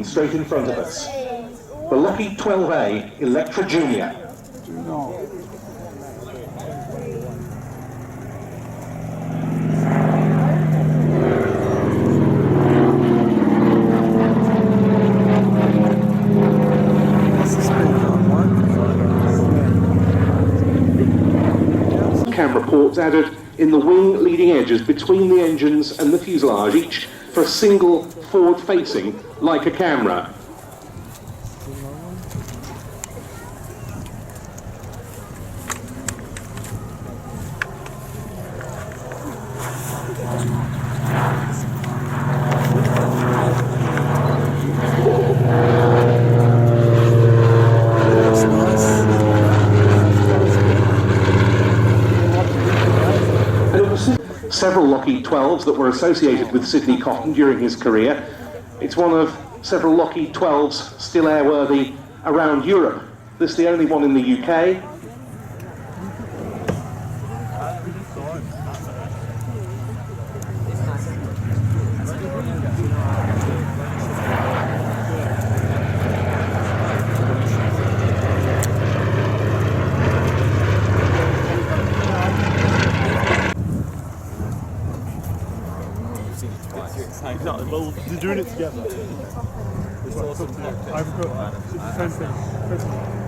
plane straight in front of us. The Lockheed 12A Electra Junior. Camera ports added in the wing leading edges between the engines and the fuselage, each for a single forward-facing Leica camera. Several Lockheed 12s that were associated with Sidney Cotton during his career. It's one of several Lockheed 12s still airworthy around Europe. This is the only one in the UK. No, well, you're doing it together. It's awesome. I've got the same thing.